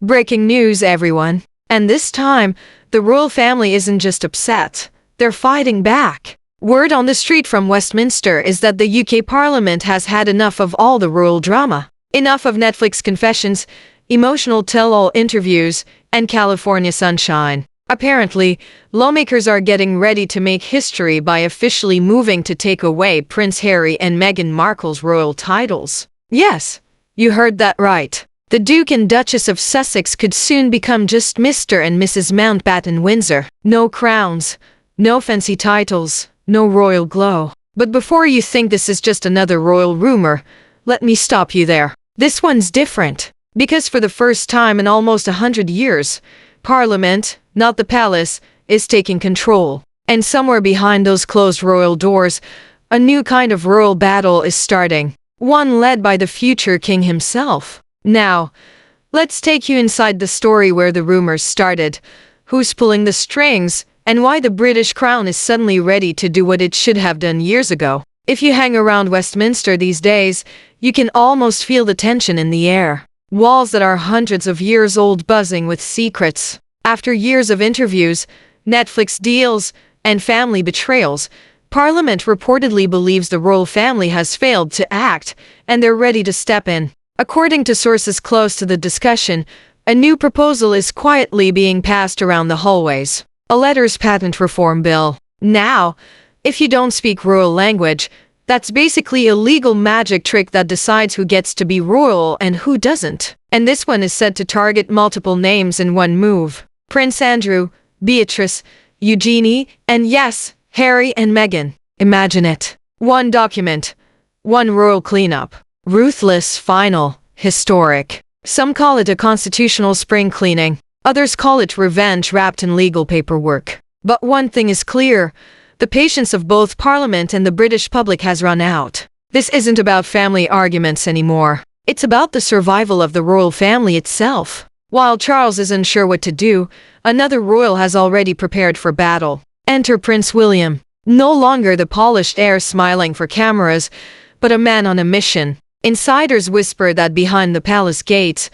Breaking news, everyone. And this time, the royal family isn't just upset. They're fighting back. Word on the street from Westminster is that the UK Parliament has had enough of all the royal drama. Enough of Netflix confessions, emotional tell-all interviews, and California sunshine. Apparently, lawmakers are getting ready to make history by officially moving to take away Prince Harry and Meghan Markle's royal titles. Yes, you heard that right. The Duke and Duchess of Sussex could soon become just Mr. and Mrs. Mountbatten Windsor. No crowns, no fancy titles, no royal glow. But before you think this is just another royal rumor, let me stop you there. This one's different. Because for the first time in almost 100 years, Parliament, not the palace, is taking control. And somewhere behind those closed royal doors, a new kind of royal battle is starting. One led by the future king himself. Now, let's take you inside the story where the rumors started, who's pulling the strings, and why the British crown is suddenly ready to do what it should have done years ago. If you hang around Westminster these days, you can almost feel the tension in the air. Walls that are hundreds of years old buzzing with secrets. After years of interviews, Netflix deals, and family betrayals, Parliament reportedly believes the royal family has failed to act, and they're ready to step in. According to sources close to the discussion, a new proposal is quietly being passed around the hallways. A letters patent reform bill. Now, if you don't speak royal language, that's basically a legal magic trick that decides who gets to be royal and who doesn't. And this one is said to target multiple names in one move. Prince Andrew, Beatrice, Eugenie, and yes, Harry and Meghan. Imagine it. One document. One royal cleanup. Ruthless, final, historic. Some call it a constitutional spring cleaning. Others call it revenge wrapped in legal paperwork. But one thing is clear. The patience of both Parliament and the British public has run out. This isn't about family arguments anymore. It's about the survival of the royal family itself. While Charles isn't sure what to do, another royal has already prepared for battle. Enter Prince William. No longer the polished heir smiling for cameras, but a man on a mission. Insiders whisper that behind the palace gates,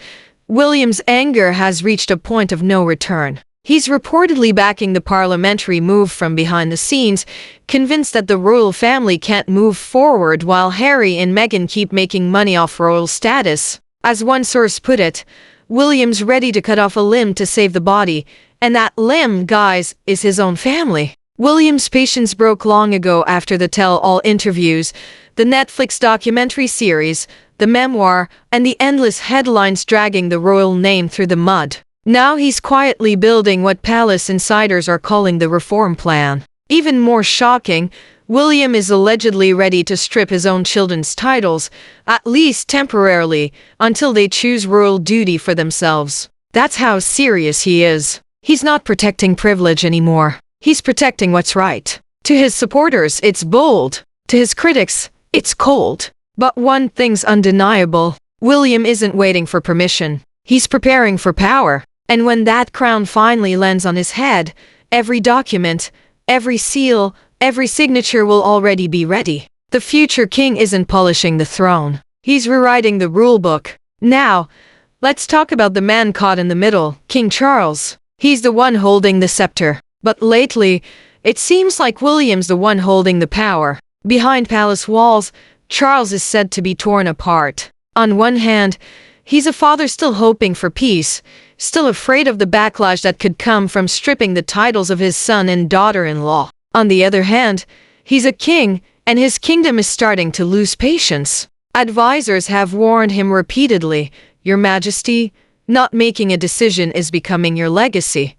William's anger has reached a point of no return. He's reportedly backing the parliamentary move from behind the scenes, convinced that the royal family can't move forward while Harry and Meghan keep making money off royal status. As one source put it, William's ready to cut off a limb to save the body, and that limb, guys, is his own family. William's patience broke long ago after the tell-all interviews, the Netflix documentary series, the memoir, and the endless headlines dragging the royal name through the mud. Now he's quietly building what palace insiders are calling the reform plan. Even more shocking, William is allegedly ready to strip his own children's titles, at least temporarily, until they choose royal duty for themselves. That's how serious he is. He's not protecting privilege anymore. He's protecting what's right. To his supporters, it's bold. To his critics, it's cold. But one thing's undeniable. William isn't waiting for permission. He's preparing for power. And when that crown finally lands on his head, every document, every seal, every signature will already be ready. The future king isn't polishing the throne. He's rewriting the rulebook. Now, let's talk about the man caught in the middle, King Charles. He's the one holding the scepter. But lately, it seems like William's the one holding the power. Behind palace walls, Charles is said to be torn apart. On one hand, he's a father still hoping for peace, still afraid of the backlash that could come from stripping the titles of his son and daughter-in-law. On the other hand, he's a king, and his kingdom is starting to lose patience. Advisors have warned him repeatedly, "Your Majesty, not making a decision is becoming your legacy."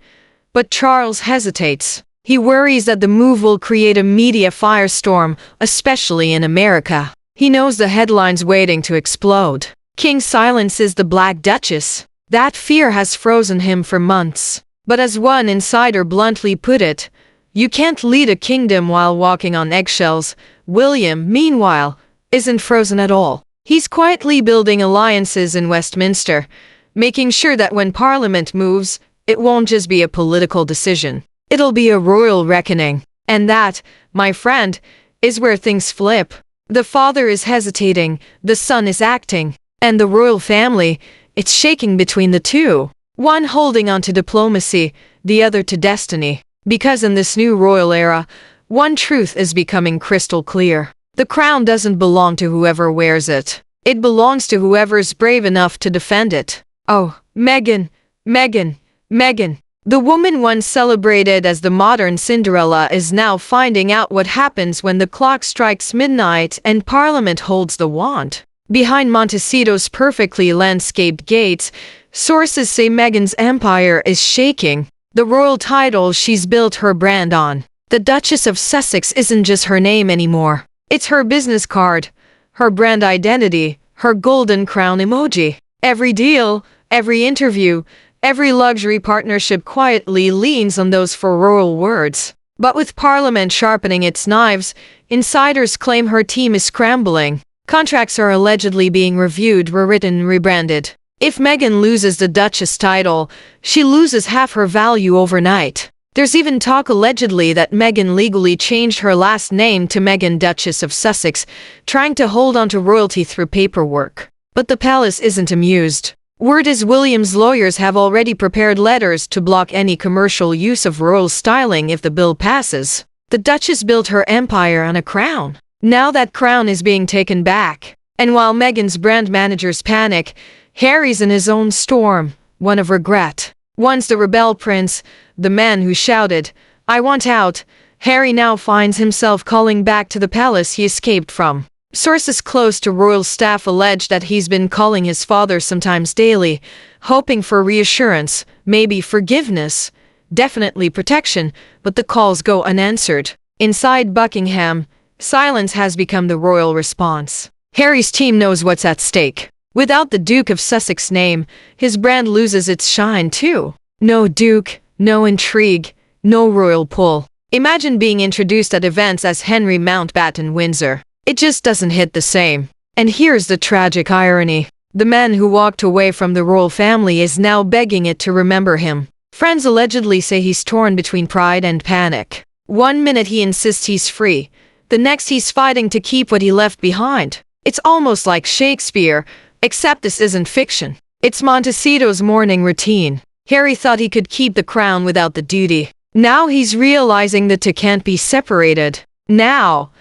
But Charles hesitates. He worries that the move will create a media firestorm, especially in America. He knows the headlines waiting to explode. King silences the Black Duchess. That fear has frozen him for months. But as one insider bluntly put it, you can't lead a kingdom while walking on eggshells. William, meanwhile, isn't frozen at all. He's quietly building alliances in Westminster, making sure that when Parliament moves, it won't just be a political decision. It'll be a royal reckoning. And that, my friend, is where things flip. The father is hesitating, the son is acting, and the royal family, it's shaking between the two. one holding on to diplomacy, the other to destiny. Because in this new royal era, one truth is becoming crystal clear. The crown doesn't belong to whoever wears it. It belongs to whoever's brave enough to defend it. Oh, Meghan, Meghan, Meghan. The woman once celebrated as the modern Cinderella is now finding out what happens when the clock strikes midnight and Parliament holds the wand. Behind Montecito's perfectly landscaped gates, sources say Meghan's empire is shaking. The royal title she's built her brand on. The Duchess of Sussex isn't just her name anymore. It's her business card, her brand identity, her golden crown emoji. Every deal, every interview, every luxury partnership quietly leans on those four royal words. But with Parliament sharpening its knives, insiders claim her team is scrambling. Contracts are allegedly being reviewed, rewritten, rebranded. If Meghan loses the Duchess title, she loses half her value overnight. There's even talk allegedly that Meghan legally changed her last name to Meghan, Duchess of Sussex, trying to hold on to royalty through paperwork. But the palace isn't amused. Word is William's lawyers have already prepared letters to block any commercial use of royal styling if the bill passes. The Duchess built her empire on a crown. Now that crown is being taken back. And while Meghan's brand managers panic, Harry's in his own storm, one of regret. Once the rebel prince, the man who shouted, "I want out," Harry now finds himself calling back to the palace he escaped from. Sources close to royal staff allege that he's been calling his father sometimes daily, hoping for reassurance, maybe forgiveness, definitely protection, but the calls go unanswered. Inside Buckingham, silence has become the royal response. Harry's team knows what's at stake. Without the Duke of Sussex name, his brand loses its shine too. No Duke, no intrigue, no royal pull. Imagine being introduced at events as Henry Mountbatten Windsor. It just doesn't hit the same. And here's the tragic irony. The man who walked away from the royal family is now begging it to remember him. Friends allegedly say he's torn between pride and panic. One minute he insists he's free, the next he's fighting to keep what he left behind. It's almost like Shakespeare, except this isn't fiction. It's Montecito's morning routine. Harry thought he could keep the crown without the duty. Now he's realizing the two can't be separated. Now,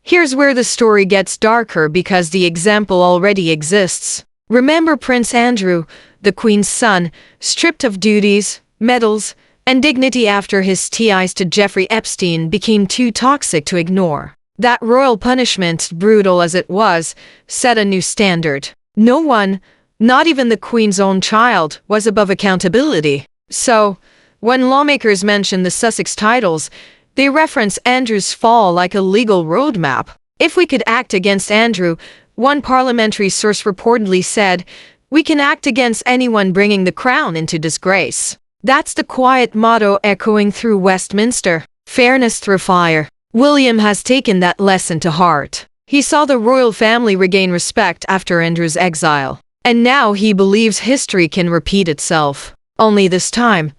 here's where the story gets darker because the example already exists. Remember Prince Andrew, the Queen's son, stripped of duties, medals, and dignity after his ties to Jeffrey Epstein became too toxic to ignore. That royal punishment, brutal as it was, set a new standard. No one, not even the Queen's own child, was above accountability. So, when lawmakers mention the Sussex titles, they reference Andrew's fall like a legal roadmap. If we could act against Andrew, one parliamentary source reportedly said, we can act against anyone bringing the crown into disgrace. That's the quiet motto echoing through Westminster. Fairness through fire. William has taken that lesson to heart. He saw the royal family regain respect after Andrew's exile. And now he believes history can repeat itself. Only this time,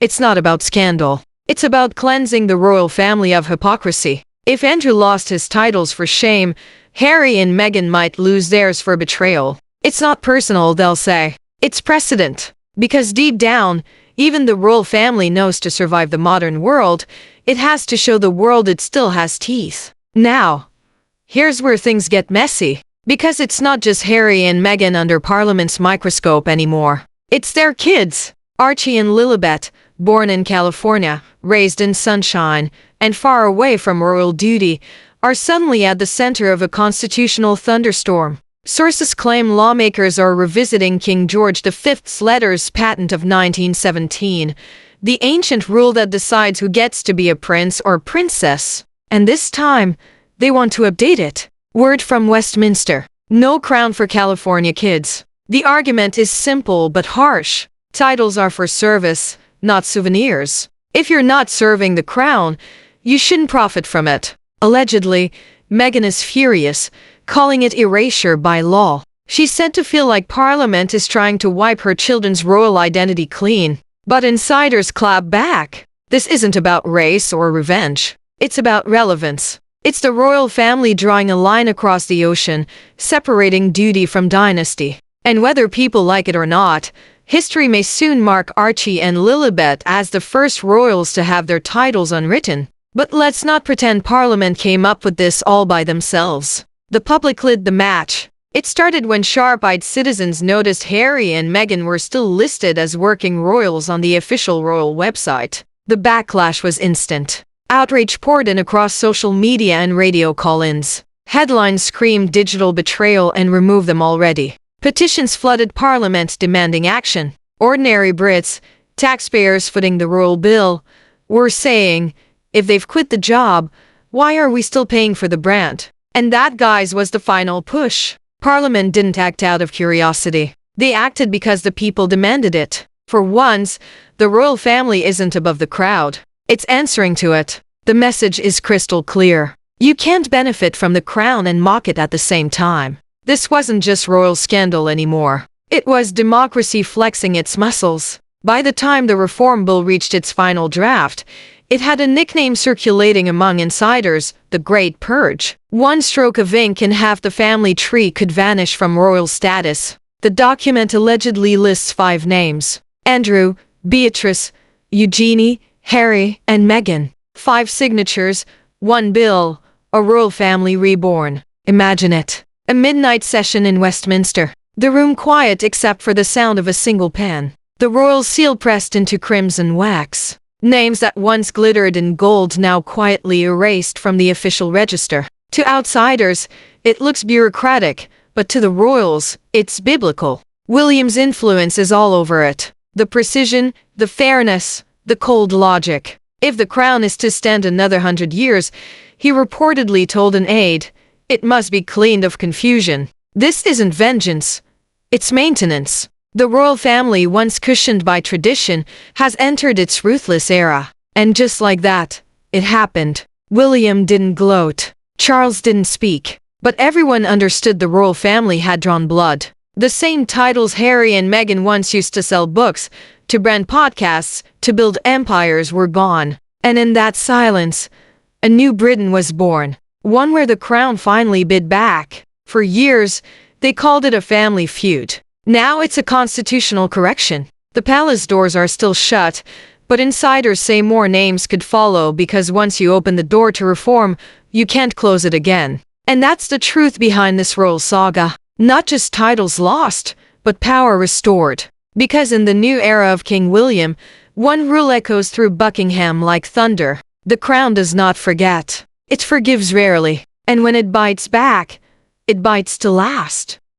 it's not about scandal. It's about cleansing the royal family of hypocrisy. If Andrew lost his titles for shame, Harry and Meghan might lose theirs for betrayal. It's not personal, they'll say. It's precedent. Because deep down, even the royal family knows to survive the modern world, it has to show the world it still has teeth. Now, here's where things get messy. Because it's not just Harry and Meghan under Parliament's microscope anymore. It's their kids. Archie and Lilibet, born in California, raised in sunshine, and far away from royal duty, are suddenly at the center of a constitutional thunderstorm. Sources claim lawmakers are revisiting King George V's letters patent of 1917, the ancient rule that decides who gets to be a prince or princess. And this time, they want to update it. Word from Westminster. No crown for California kids. The argument is simple but harsh. Titles are for service, not souvenirs. If you're not serving the crown, you shouldn't profit from it. Allegedly, Meghan is furious, calling it erasure by law. She's said to feel like Parliament is trying to wipe her children's royal identity clean. But insiders clap back. This isn't about race or revenge. It's about relevance. It's the royal family drawing a line across the ocean, separating duty from dynasty. And whether people like it or not, History may soon mark Archie and Lilibet as the first royals to have their titles unwritten. But let's not pretend Parliament came up with this all by themselves. The public led the match. It started when sharp-eyed citizens noticed Harry and Meghan were still listed as working royals on the official royal website. The backlash was instant. Outrage poured in across social media and radio call-ins. Headlines screamed digital betrayal and remove them already. Petitions flooded Parliament demanding action. Ordinary Brits, taxpayers footing the royal bill, were saying, if they've quit the job, why are we still paying for the brand? And that, guys, was the final push. Parliament didn't act out of curiosity. They acted because the people demanded it. For once, the royal family isn't above the crowd. It's answering to it. The message is crystal clear. You can't benefit from the crown and mock it at the same time. This wasn't just royal scandal anymore. It was democracy flexing its muscles. By the time the reform bill reached its final draft, it had a nickname circulating among insiders, the Great Purge. One stroke of ink and half the family tree could vanish from royal status. The document allegedly lists 5 names: Andrew, Beatrice, Eugenie, Harry, and Meghan. 5 signatures, 1 bill, a royal family reborn. Imagine it. A midnight session in Westminster. The room quiet except for the sound of a single pen. The royal seal pressed into crimson wax. Names that once glittered in gold now quietly erased from the official register. To outsiders, it looks bureaucratic, but to the royals, it's biblical. William's influence is all over it. The precision, the fairness, the cold logic. If the crown is to stand another 100 years, he reportedly told an aide, it must be cleaned of confusion. This isn't vengeance, it's maintenance. The royal family, once cushioned by tradition, has entered its ruthless era. And just like that, it happened. William didn't gloat. Charles didn't speak. But everyone understood the royal family had drawn blood. The same titles Harry and Meghan once used to sell books, to brand podcasts, to build empires were gone. And in that silence, a new Britain was born. One where the crown finally bid back. For years, they called it a family feud. Now it's a constitutional correction. The palace doors are still shut, but insiders say more names could follow because once you open the door to reform, you can't close it again. And that's the truth behind this royal saga. Not just titles lost, but power restored. Because in the new era of King William, one rule echoes through Buckingham like thunder. The crown does not forget. It forgives rarely. And when it bites back, it bites to last.